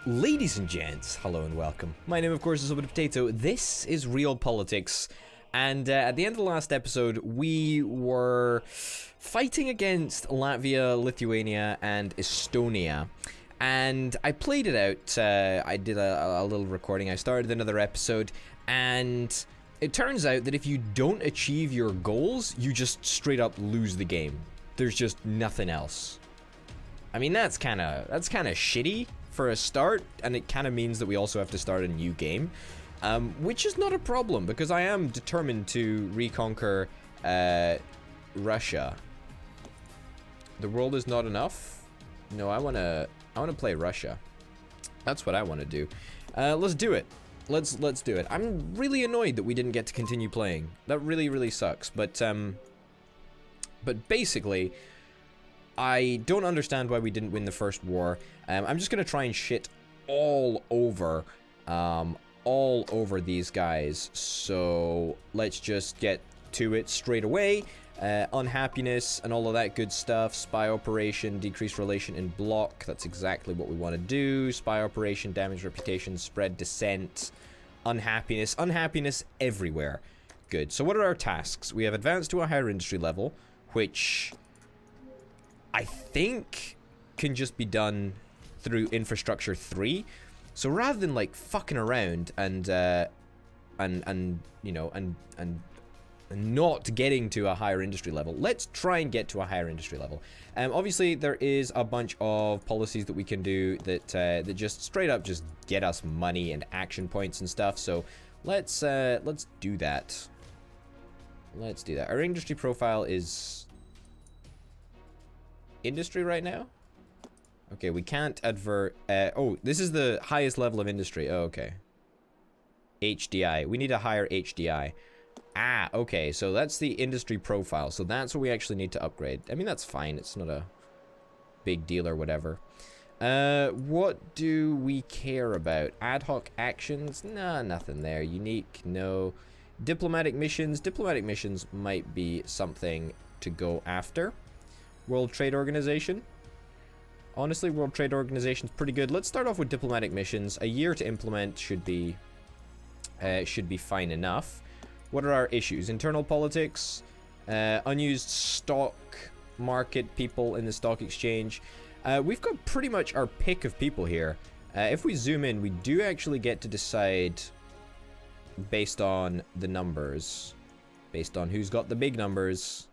Ladies and gents, hello and welcome. My name, of course, is Potato. This is Realpolitiks, and at the end of the last episode, we were fighting against Latvia, Lithuania, and Estonia. And I played it out. I did a little recording. I started another episode, and it turns out that if you don't achieve your goals, you just straight up lose the game. There's just nothing else. I mean, that's kind of shitty for a start, and it kind of means that we also have to start a new game, which is not a problem because I am determined to reconquer Russia. The world is not enough. No, I wanna play Russia. That's what I want to do. Let's do it. Let's do it. I'm really annoyed that we didn't get to continue playing. That really sucks. But basically, I don't understand why we didn't win the first war. I'm just gonna try and shit all over these guys. So let's just get to it straight away. Unhappiness and all of that good stuff. Spy operation, decreased relation in block. That's exactly what we want to do. Spy operation, damage reputation, spread dissent, unhappiness everywhere. Good. So what are our tasks? We have advanced to a higher industry level, which I think can just be done through infrastructure 3. So rather than like fucking around and not getting to a higher industry level, let's try and get to a higher industry level. Obviously there is a bunch of policies that we can do that that just straight up just get us money and action points and stuff. So let's do that. Let's do that. Our industry profile is industry right now. Okay, we can't advert. Oh, this is the highest level of industry. Oh, okay. HDI. We need a higher HDI. Ah, okay. So that's the industry profile. So that's what we actually need to upgrade. I mean, that's fine. It's not a big deal or whatever. What do we care about? Ad hoc actions? Nah, nothing there. Unique? No. Diplomatic missions? Diplomatic missions might be something to go after. World Trade Organization. Honestly, World Trade Organization's pretty good. Let's start off with diplomatic missions. A year to implement should be fine enough. What are our issues? Internal politics, unused stock market people in the stock exchange. We've got pretty much our pick of people here. If we zoom in, we do actually get to decide based on the numbers, based on who's got the big numbers.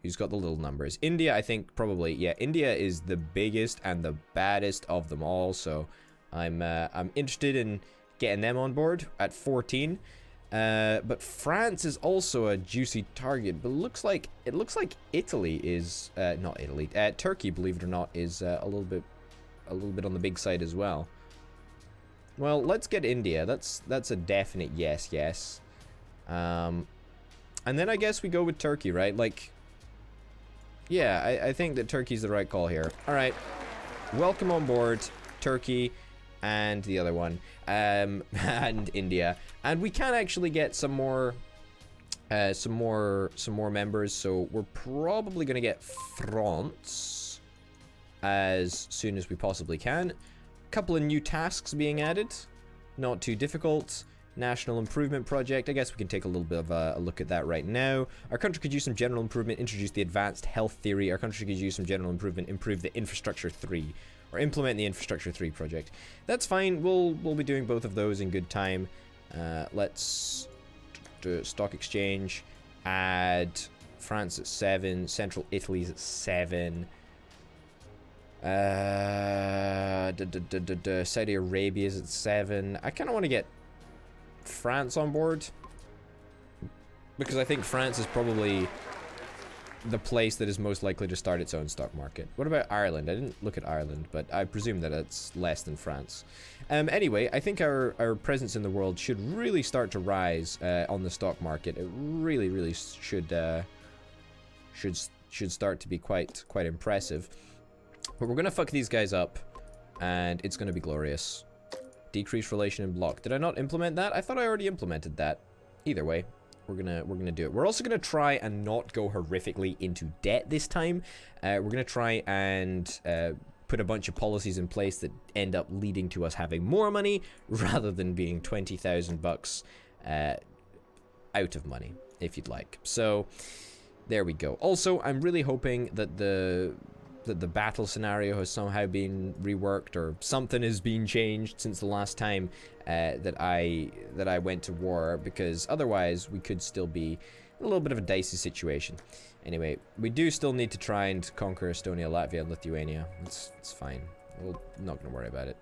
Who's got the little numbers? India, I think probably, yeah, India is the biggest and the baddest of them all, so I'm interested in getting them on board at 14. But France is also a juicy target, but it looks like Italy is not Italy. Turkey, believe it or not, is a little bit on the big side as well. Well, let's get India. That's a definite yes. And then I guess we go with Turkey, right? Like, yeah, I think that Turkey's the right call here. All right, welcome on board, Turkey, and the other one, and India, and we can actually get some more members. So we're probably gonna get France as soon as we possibly can. A couple of new tasks being added, not too difficult. National Improvement Project. I guess we can take a little bit of a look at that right now. Our country could use some general improvement, introduce the advanced health theory. Our country could use some general improvement, improve the infrastructure 3, or implement the infrastructure 3 project. That's fine. We'll be doing both of those in good time. Let's do stock exchange. Add France at 7. Central Italy's at 7. Saudi Arabia's at 7. I kind of want to get France on board because I think France is probably the place that is most likely to start its own stock market. What about Ireland? I didn't look at Ireland, but I presume that it's less than France. Anyway, I think our presence in the world should really start to rise on the stock market. It really should start to be quite impressive. But we're gonna fuck these guys up, and it's gonna be glorious. Decreased relation in block. Did I not implement that? I thought I already implemented that. Either way, we're gonna do it. We're also gonna try and not go horrifically into debt this time. We're gonna try and put a bunch of policies in place that end up leading to us having more money rather than being 20,000 bucks out of money, if you'd like. So there we go. Also, I'm really hoping that the battle scenario has somehow been reworked, or something has been changed since the last time that I went to war, because otherwise we could still be in a little bit of a dicey situation. Anyway, we do still need to try and conquer Estonia, Latvia, and Lithuania. It's fine. We're not going to worry about it.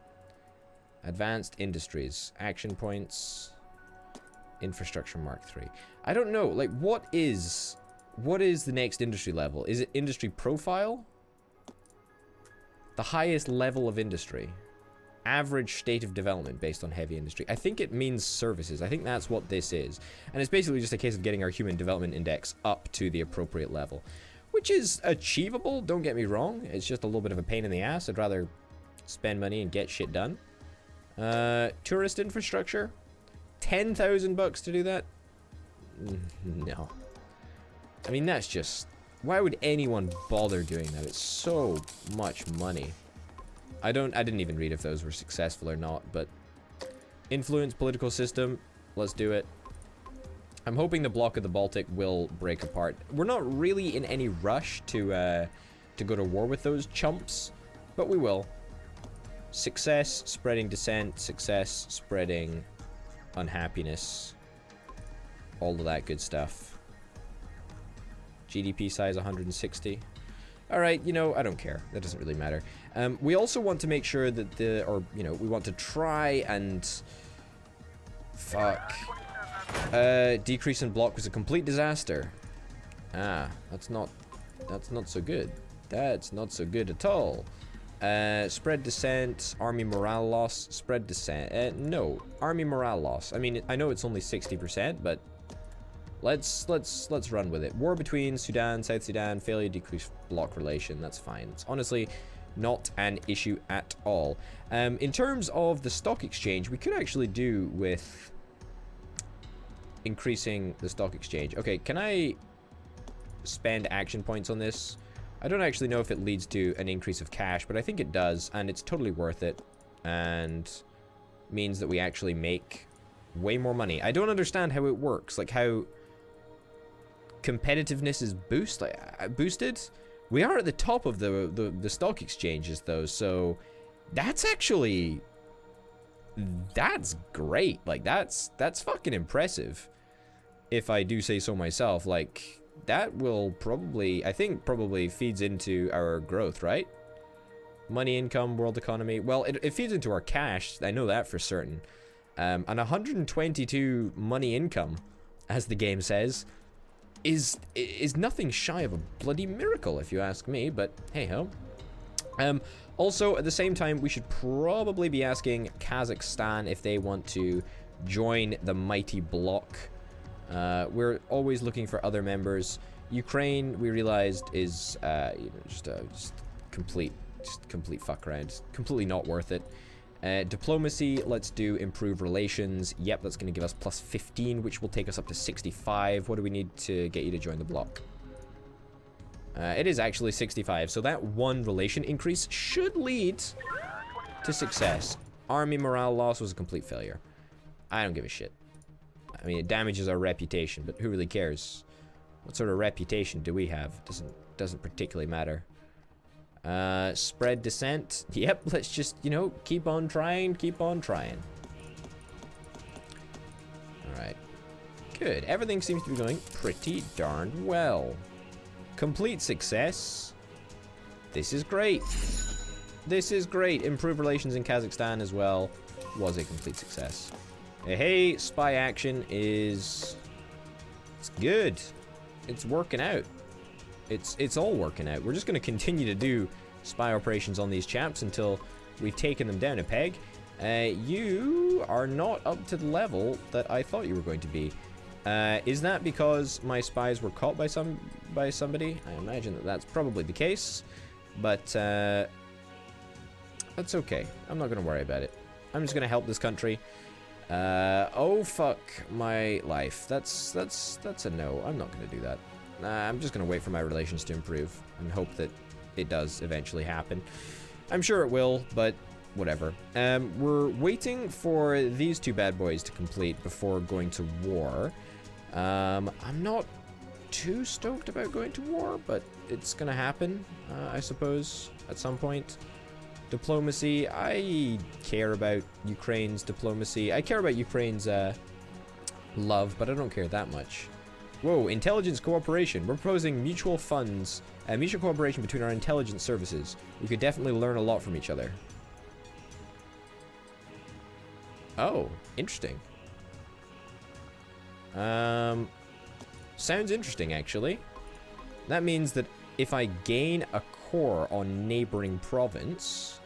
Advanced industries, action points, infrastructure Mark III. I don't know. Like, what is the next industry level? Is it industry profile? The highest level of industry. Average state of development based on heavy industry. I think it means services. I think that's what this is. And it's basically just a case of getting our human development index up to the appropriate level, which is achievable, don't get me wrong. It's just a little bit of a pain in the ass. I'd rather spend money and get shit done. Tourist infrastructure? 10,000 bucks to do that? No. I mean, that's just... Why would anyone bother doing that? It's so much money. I didn't even read if those were successful or not, but influence political system, let's do it. I'm hoping the block of the Baltic will break apart. We're not really in any rush to go to war with those chumps, but we will. Success, spreading dissent, success, spreading unhappiness, all of that good stuff. GDP size 160. All right, you know, I don't care. That doesn't really matter. We also want to make sure that we want to try and... Fuck. Decrease in block was a complete disaster. Ah, that's not so good. That's not so good at all. Spread dissent, army morale loss, spread dissent. No, army morale loss. I mean, I know it's only 60%, but let's run with it. War between Sudan, South Sudan, failure to decrease block relation. That's fine. It's honestly not an issue at all. In terms of the stock exchange, we could actually do with increasing the stock exchange. Okay, can I spend action points on this? I don't actually know if it leads to an increase of cash, but I think it does, and it's totally worth it, and means that we actually make way more money. I don't understand how it works, like how competitiveness is boosted. We are at the top of the stock exchanges though, so that's actually, that's great. Like that's fucking impressive, if I do say so myself. Like that will probably, I think probably feeds into our growth, right? Money, income, world economy. Well, it feeds into our cash, I know that for certain. And 122 money income, as the game says, is nothing shy of a bloody miracle, if you ask me, but hey-ho. Also, at the same time, we should probably be asking Kazakhstan if they want to join the mighty bloc. We're always looking for other members. Ukraine, we realized, is just complete fuck around. Completely not worth it. Diplomacy, let's do improve relations. Yep, that's going to give us plus 15, which will take us up to 65. What do we need to get you to join the bloc? It is actually 65, so that one relation increase should lead to success. Army morale loss was a complete failure. I don't give a shit. I mean, it damages our reputation, but who really cares? What sort of reputation do we have? Doesn't particularly matter. Spread dissent. Yep, let's just, you know, keep on trying. Alright. Good. Everything seems to be going pretty darn well. Complete success. This is great. This is great. Improved relations in Kazakhstan as well. Was a complete success. Hey, spy action is... It's good. It's working out. It's all working out. We're just going to continue to do spy operations on these chaps until we've taken them down a peg. You are not up to the level that I thought you were going to be. Is that because my spies were caught by somebody? I imagine that that's probably the case, but that's okay. I'm not going to worry about it. I'm just going to help this country. Oh fuck my life. That's a no. I'm not going to do that. I'm just going to wait for my relations to improve and hope that it does eventually happen. I'm sure it will, but whatever. We're waiting for these two bad boys to complete before going to war. I'm not too stoked about going to war, but it's gonna happen, I suppose, at some point. Diplomacy, I care about Ukraine's diplomacy. I care about Ukraine's love, but I don't care that much. Whoa, intelligence cooperation. We're proposing mutual funds, mutual cooperation between our intelligence services. We could definitely learn a lot from each other. Oh, interesting. Sounds interesting, actually. That means that if I gain a core on neighboring province,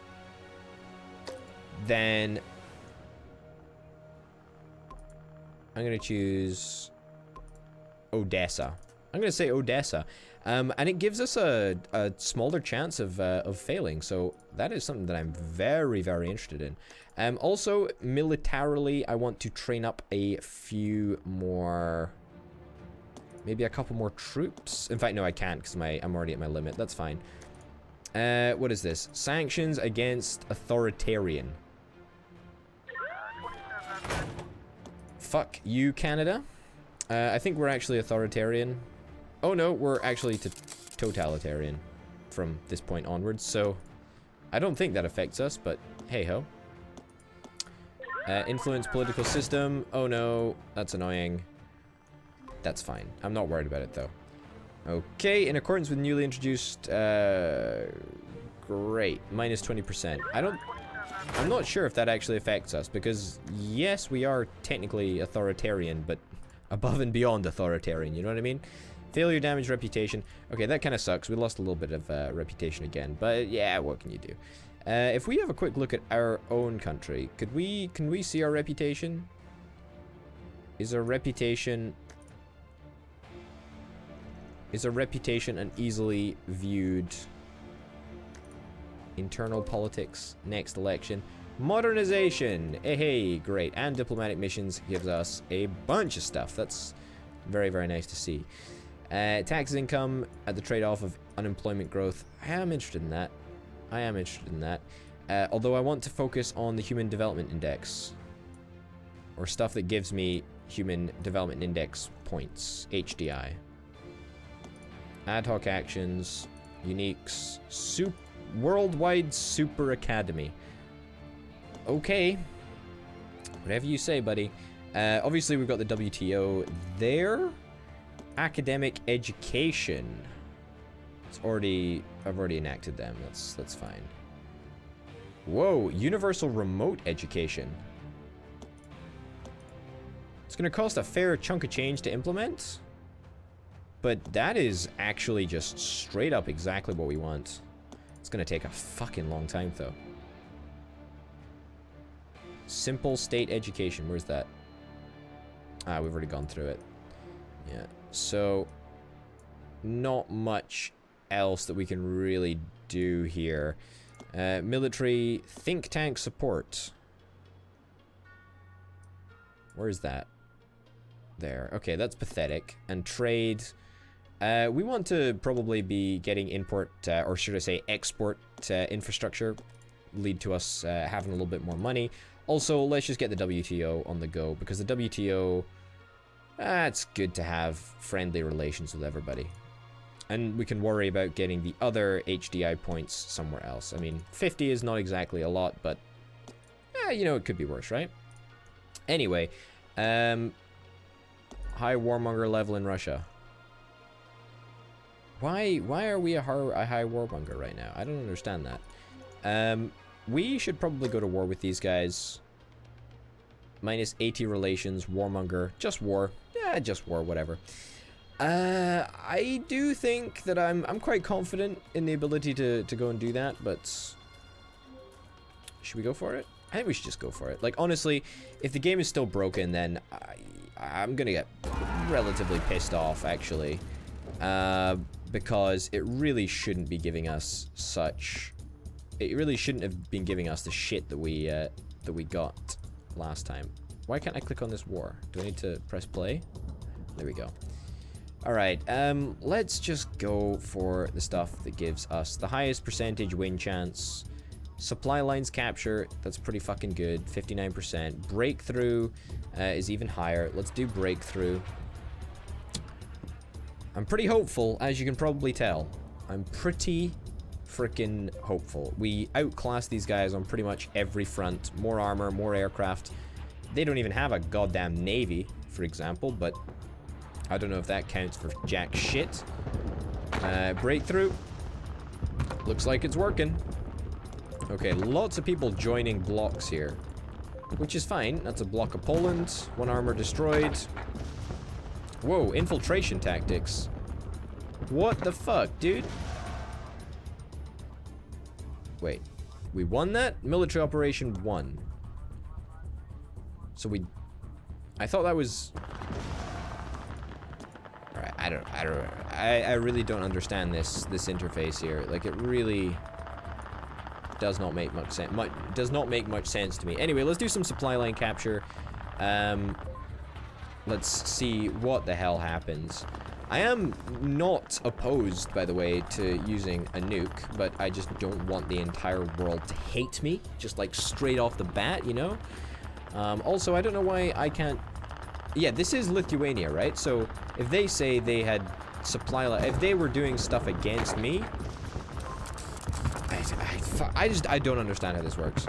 then I'm going to choose Odessa. I'm going to say Odessa. And it gives us a smaller chance of failing. So that is something that I'm very, very interested in. Also, militarily, I want to train up a few more... Maybe a couple more troops. In fact, no, I can't because I'm already at my limit. That's fine. What is this? Sanctions against authoritarian. Fuck you, Canada. I think we're actually authoritarian. Oh no, we're actually totalitarian from this point onwards. So I don't think that affects us, but hey ho. Influence political system. Oh no, that's annoying. That's fine. I'm not worried about it, though. Okay, in accordance with newly introduced... great. Minus 20%. I'm not sure if that actually affects us, because, yes, we are technically authoritarian, but above and beyond authoritarian, you know what I mean? Failure, damage, reputation. Okay, that kind of sucks. We lost a little bit of reputation again, but yeah, what can you do? If we have a quick look at our own country, can we see our reputation? Is our reputation an easily viewed internal politics? Next election. Modernization. Hey, great. And diplomatic missions gives us a bunch of stuff. That's very, very nice to see. Tax income at the trade-off of unemployment growth. I am interested in that. Although I want to focus on the Human Development Index. Or stuff that gives me Human Development Index points. HDI. Ad hoc actions, uniques, worldwide super academy. Okay, whatever you say, buddy. Obviously, we've got the WTO there. Academic education. I've already enacted them. That's fine. Whoa, universal remote education. It's gonna cost a fair chunk of change to implement. But that is actually just straight up exactly what we want. It's gonna take a fucking long time, though. Simple state education. Where's that? Ah, we've already gone through it. Yeah. So, not much else that we can really do here. Military think tank support. Where's that? There. Okay, that's pathetic. And trade... we want to probably be getting import, or should I say export infrastructure, lead to us having a little bit more money. Also, let's just get the WTO on the go, because the WTO, it's good to have friendly relations with everybody. And we can worry about getting the other HDI points somewhere else. I mean, 50 is not exactly a lot, but, you know, it could be worse, right? Anyway, high warmonger level in Russia. Why are we a high warmonger right now? I don't understand that. We should probably go to war with these guys. Minus 80 relations, warmonger, just war. Yeah, just war, whatever. I do think that I'm quite confident in the ability to go and do that, but should we go for it? I think we should just go for it. Like, honestly, if the game is still broken, then I'm gonna get relatively pissed off, actually. Because it really shouldn't be giving us such... It really shouldn't have been giving us the shit that we got last time. Why can't I click on this war? Do I need to press play? There we go. Alright, let's just go for the stuff that gives us the highest percentage win chance. Supply lines capture, that's pretty fucking good. 59%. Breakthrough is even higher. Let's do breakthrough. I'm pretty hopeful, as you can probably tell. I'm pretty freaking hopeful. We outclass these guys on pretty much every front. More armor, more aircraft. They don't even have a goddamn navy, for example, but I don't know if that counts for jack shit. Breakthrough. Looks like it's working. Okay, lots of people joining blocks here, which is fine. That's a block of Poland. One armor destroyed. Whoa, infiltration tactics. What the fuck, dude? Wait, we won that? Military operation 1. So I thought that was... Alright, I really don't understand this interface here. Like, it really does not make much sense. Does not make much sense to me. Anyway, let's do some supply line capture. Let's see what the hell happens. I am not opposed, by the way, to using a nuke, but I just don't want the entire world to hate me, just like straight off the bat, you know? Also, I don't know why I can't... Yeah, this is Lithuania, right? So if they say they had supply line... If they were doing stuff against me... I don't understand how this works.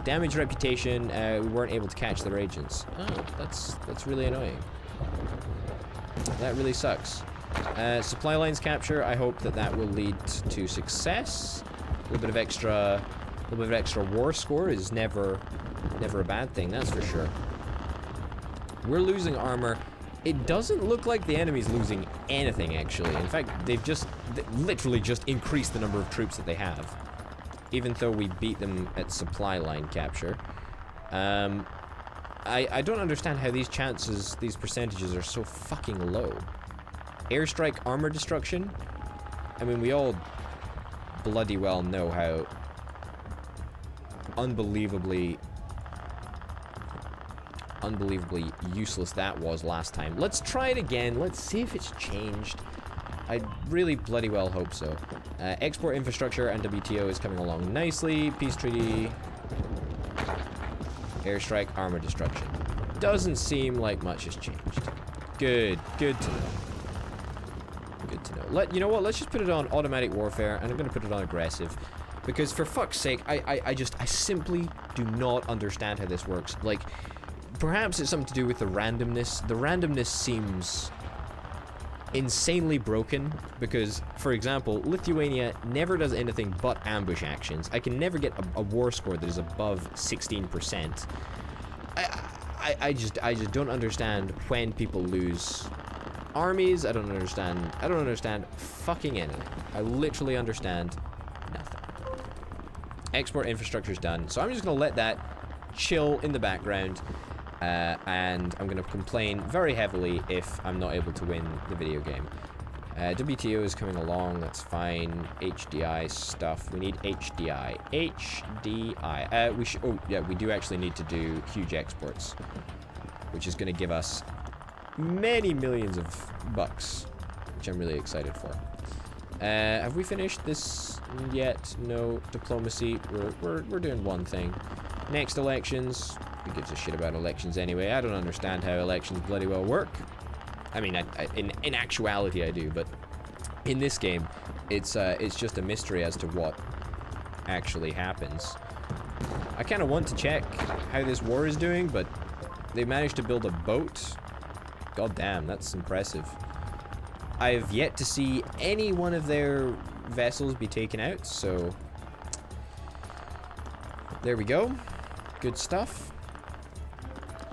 Damage reputation, we weren't able to catch their agents. Oh, that's really annoying. That really sucks. Supply lines capture, I hope that will lead to success. A little bit of extra war score is never a bad thing, that's for sure. We're losing armor. It doesn't look like the enemy's losing anything, actually. In fact, they've literally just increased the number of troops that they have, even though we beat them at supply line capture. I don't understand how these percentages are so fucking low. Airstrike armor destruction? I mean, we all bloody well know how unbelievably useless that was last time. Let's try it again. Let's see if it's changed. I really bloody well hope so. Export infrastructure and WTO is coming along nicely. Peace treaty. Airstrike, armor destruction. Doesn't seem like much has changed. Good to know. Good to know. You know what? Let's just put it on automatic warfare, and I'm going to put it on aggressive, because for fuck's sake, I simply do not understand how this works. Like, perhaps it's something to do with the randomness. The randomness seems insanely broken, because, for example, Lithuania never does anything but ambush actions. I can never get a war score that is above 16%. I just don't understand when people lose armies. I don't understand fucking anything. I literally understand nothing. Export infrastructure's done, so I'm just gonna let that chill in the background. And I'm going to complain very heavily if I'm not able to win the video game. WTO is coming along, that's fine. HDI stuff, we need HDI. HDI. Oh, yeah, we do actually need to do huge exports, which is going to give us many millions of bucks, which I'm really excited for. Have we finished this yet? No. Diplomacy, we're doing one thing. Next elections. Who gives a shit about elections anyway? I don't understand how elections bloody well work. I mean, in actuality I do, but in this game, it's just a mystery as to what actually happens. I kind of want to check how this war is doing, but they managed to build a boat. God damn, that's impressive. I've yet to see any one of their vessels be taken out, so there we go. Good stuff.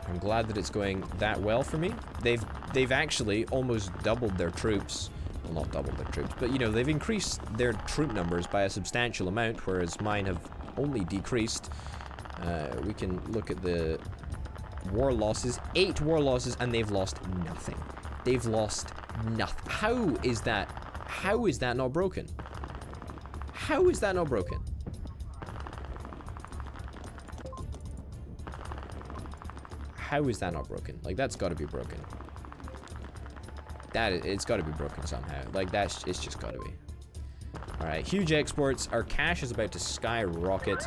I'm glad that it's going that well for me. They've actually almost doubled their troops. Well, not doubled their troops, but you know, they've increased their troop numbers by a substantial amount, whereas mine have only decreased. We can look at the war losses. 8 war losses, and they've lost nothing. They've lost nothing. How is that not broken? How is that not broken? How is that not broken? Like, that's got to be broken. It's got to be broken somehow. Like, it's just got to be. Alright, huge exports. Our cash is about to skyrocket.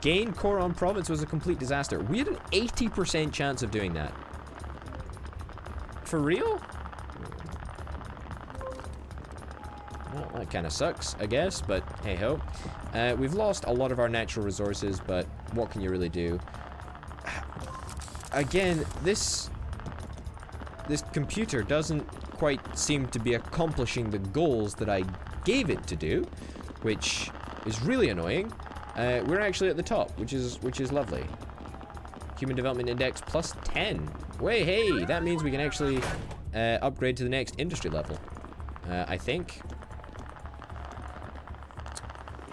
Gain Coron province was a complete disaster. We had an 80% chance of doing that. For real? Well, that kind of sucks, I guess, but hey-ho. We've lost a lot of our natural resources, but what can you really do? Again, this computer doesn't quite seem to be accomplishing the goals that I gave it to do, which is really annoying. We're actually at the top, which is lovely. Human Development Index plus 10. Wait, hey, that means we can actually upgrade to the next industry level. I think.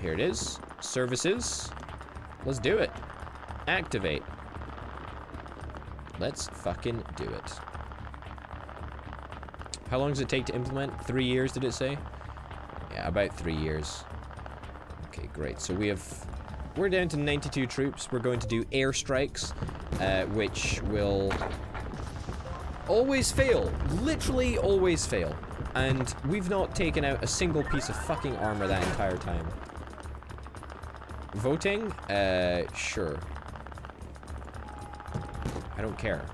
Here it is. Services. Let's do it. Activate. Let's fucking do it. How long does it take to implement? 3 years, did it say? Yeah, about 3 years. Okay, great. So we're down to 92 troops. We're going to do airstrikes, which will always fail. Literally always fail. And we've not taken out a single piece of fucking armor that entire time. Voting? Sure. I don't care.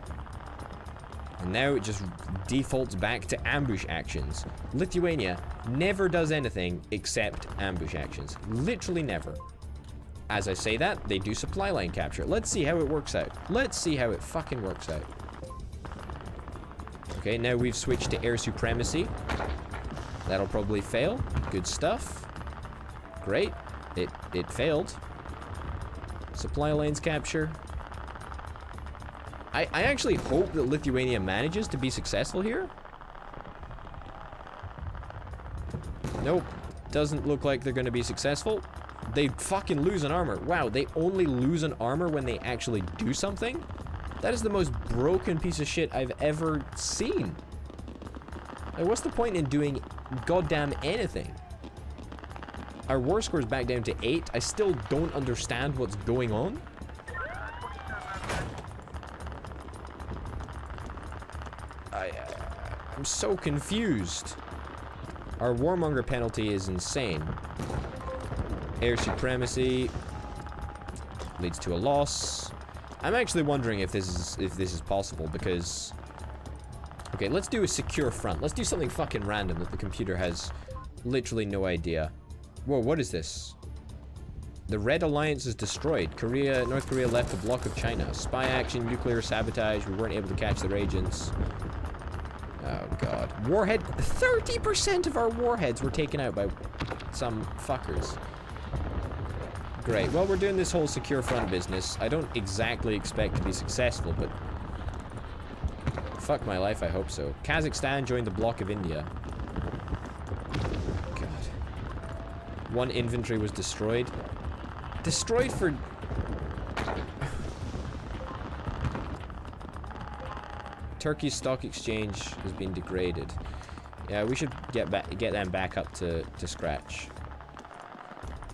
And now it just defaults back to ambush actions. Lithuania never does anything except ambush actions. Literally never. As I say that, they do supply line capture. Let's see how it works out. Let's see how it fucking works out. Okay, now we've switched to air supremacy. That'll probably fail. Good stuff. Great. It failed. Supply lines capture. I actually hope that Lithuania manages to be successful here. Nope. Doesn't look like they're going to be successful. They fucking lose an armor. Wow, they only lose an armor when they actually do something? That is the most broken piece of shit I've ever seen. Like, what's the point in doing goddamn anything? Our war score is back down to 8. I still don't understand what's going on. I'm so confused. Our warmonger penalty is insane. Air supremacy leads to a loss. I'm actually wondering if this is possible because... Okay, let's do a secure front. Let's do something fucking random that the computer has literally no idea. Whoa, what is this? The Red Alliance is destroyed. North Korea left the block of China. Spy action, nuclear sabotage. We weren't able to catch their agents. Oh, God. Warhead. 30% of our warheads were taken out by some fuckers. Great. Well, we're doing this whole secure front business. I don't exactly expect to be successful, but... Fuck my life, I hope so. Kazakhstan joined the block of India. God. One infantry was destroyed. Destroyed for... Turkey's stock exchange has been degraded. Yeah, we should get them back up to scratch.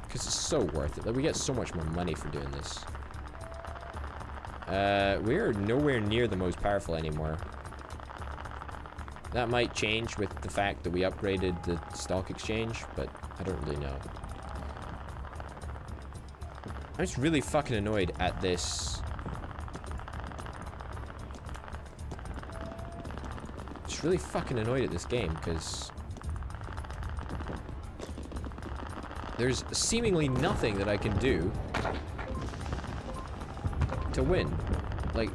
Because it's so worth it. Like, we get so much more money for doing this. We're nowhere near the most powerful anymore. That might change with the fact that we upgraded the stock exchange, but I don't really know. I'm just really fucking annoyed at this. Just really fucking annoyed at this game, because there's seemingly nothing that I can do to win. Like,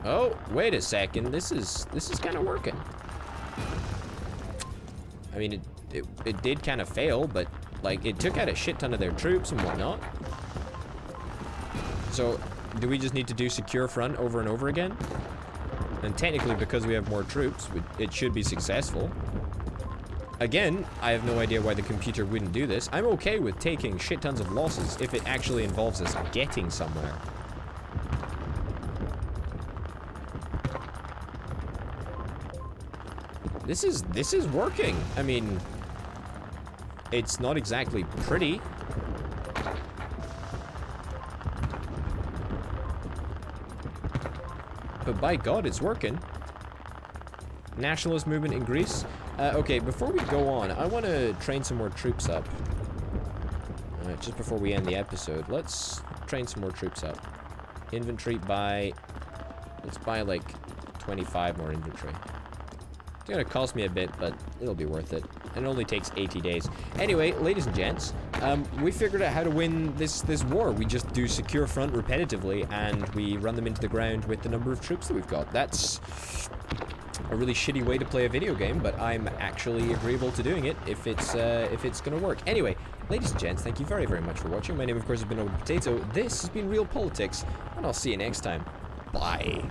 oh, wait a second, this is kind of working. I mean, it did kind of fail, but like, it took out a shit ton of their troops and whatnot. So, do we just need to do secure front over and over again? And technically, because we have more troops, it should be successful. Again, I have no idea why the computer wouldn't do this. I'm okay with taking shit tons of losses if it actually involves us getting somewhere. This is working. I mean, it's not exactly pretty. But by God, it's working. Nationalist movement in Greece. Okay, before we go on, I want to train some more troops up. Just before we end the episode, let's train some more troops up. Infantry by... Let's buy, like, 25 more infantry. It's gonna cost me a bit, but it'll be worth it. And it only takes 80 days. Anyway, ladies and gents, we figured out how to win this war. We just do secure front repetitively, and we run them into the ground with the number of troops that we've got. That's a really shitty way to play a video game, but I'm actually agreeable to doing it if it's gonna work. Anyway, ladies and gents, thank you very, very much for watching. My name, of course, has been Potato. This has been Realpolitiks, and I'll see you next time. Bye.